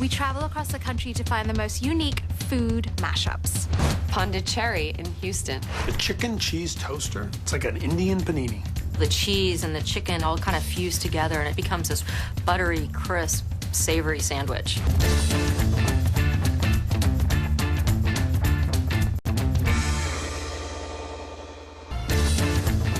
We travel across the country to find the most unique food mashups. Pondicheri in Houston. The chicken cheese toaster, it's like an Indian panini. The cheese and the chicken all kind of fuse together and it becomes this buttery, crisp, savory sandwich.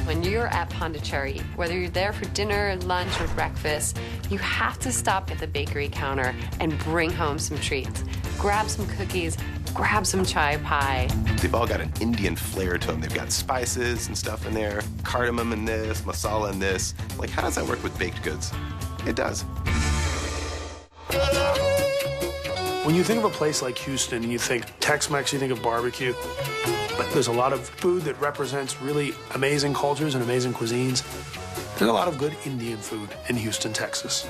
When you're at Pondicheri, whether you're there for dinner, lunch, or breakfast, you have to stop at the bakery counter and bring home some treats. Grab some cookies, grab some chai pie. They've all got an Indian flair to them. They've got spices and stuff in there, cardamom in this, masala in this. Like, how does that work with baked goods? It does. When you think of a place like Houston and you think Tex-Mex, you think of barbecue. But there's a lot of food that represents really amazing cultures and amazing cuisines. There's a lot of good Indian food in Houston, Texas.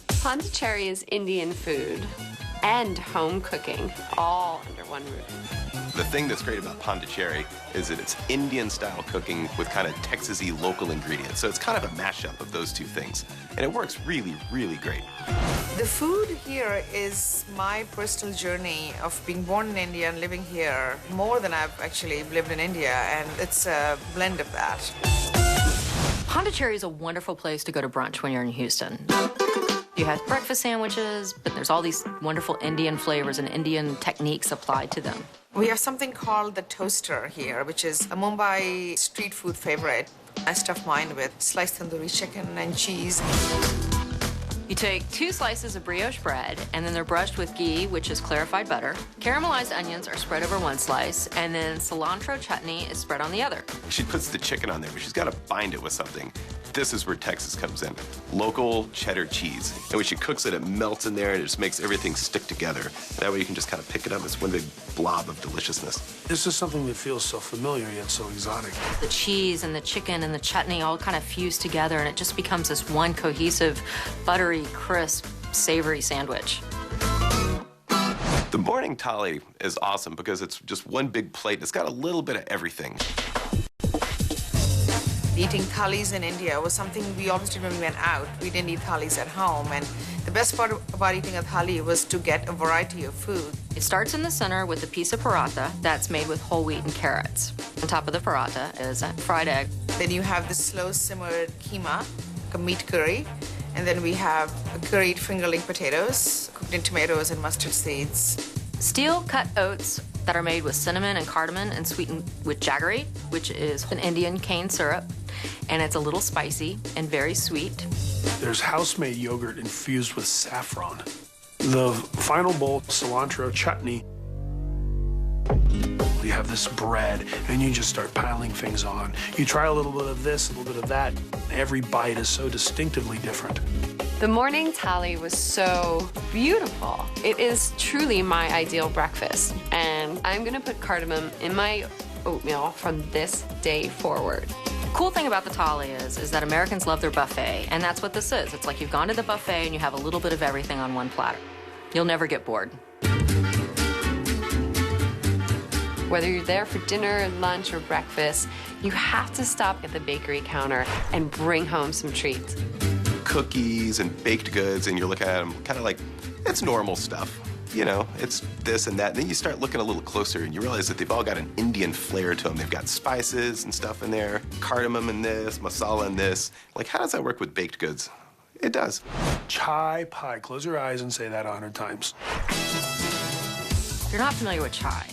Pondicheri is Indian food and home cooking, all under one roof. The thing that's great about Pondicheri is that it's Indian-style cooking with kind of Texas-y local ingredients. So it's kind of a mashup of those two things. And it works really, really great. The food here is my personal journey of being born in India and living here more than I've actually lived in India, and it's a blend of that. Pondicheri is a wonderful place to go to brunch when you're in Houston. You have breakfast sandwiches, but there's all these wonderful Indian flavors and Indian techniques applied to them. We have something called the toaster here, which is a Mumbai street food favorite. I stuff mine with sliced tandoori chicken and cheese. You take 2 slices of brioche bread, and then they're brushed with ghee, which is clarified butter. Caramelized onions are spread over one slice, and then cilantro chutney is spread on the other. She puts the chicken on there, but she's got to bind it with something. This is where Texas comes in. Local cheddar cheese. And when she cooks it, it melts in there and it just makes everything stick together. That way you can just kind of pick it up. It's one big blob of deliciousness. This is something that feels so familiar yet so exotic. The cheese and the chicken and the chutney all kind of fuse together, and it just becomes this one cohesive, buttery, crisp, savory sandwich. The morning thali is awesome because it's just one big plate. It's got a little bit of everything. Eating thalis in India was something we always did when we went out. We didn't eat thalis at home, and the best part about eating a thali was to get a variety of food. It starts in the center with a piece of paratha that's made with whole wheat and carrots. On top of the paratha is a fried egg. Then you have the slow-simmered keema, a meat curry, and then we have curried fingerling potatoes, cooked in tomatoes and mustard seeds. Steel-cut oats that are made with cinnamon and cardamom and sweetened with jaggery, which is an Indian cane syrup, and it's a little spicy and very sweet. There's house-made yogurt infused with saffron. The final bowl, cilantro chutney. You have this bread, and you just start piling things on. You try a little bit of this, a little bit of that. Every bite is so distinctively different. The morning thali was so beautiful. It is truly my ideal breakfast, and I'm gonna put cardamom in my oatmeal from this day forward. The cool thing about the thali is that Americans love their buffet, and that's what this is. It's like you've gone to the buffet and you have a little bit of everything on one platter. You'll never get bored. Whether you're there for dinner, lunch, or breakfast, you have to stop at the bakery counter and bring home some treats. Cookies and baked goods, and you're looking at them kind of like, it's normal stuff. You know, it's this and that. And then you start looking a little closer, and you realize that they've all got an Indian flair to them. They've got spices and stuff in there, cardamom in this, masala in this. Like, how does that work with baked goods? It does. Chai pie. Close your eyes and say that 100 times. If you're not familiar with chai,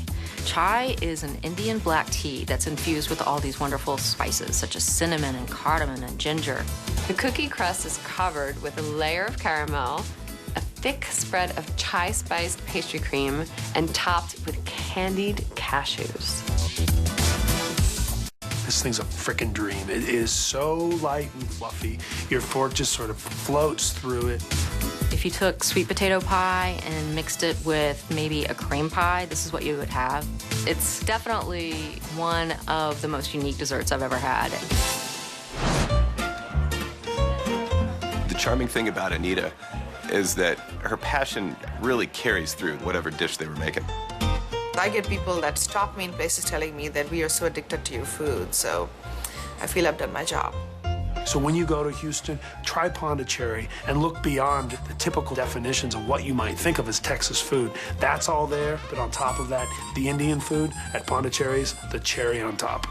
chai is an Indian black tea that's infused with all these wonderful spices, such as cinnamon and cardamom and ginger. The cookie crust is covered with a layer of caramel, a thick spread of chai-spiced pastry cream, and topped with candied cashews. This thing's a frickin' dream. It is so light and fluffy. Your fork just sort of floats through it. If you took sweet potato pie and mixed it with maybe a cream pie, this is what you would have. It's definitely one of the most unique desserts I've ever had. The charming thing about Anita is that her passion really carries through whatever dish they were making. I get people that stop me in places telling me that we are so addicted to your food, so I feel I've done my job. So when you go to Houston, try Pondicheri and look beyond the typical definitions of what you might think of as Texas food. That's all there, but on top of that, the Indian food at Pondicheri's, the cherry on top.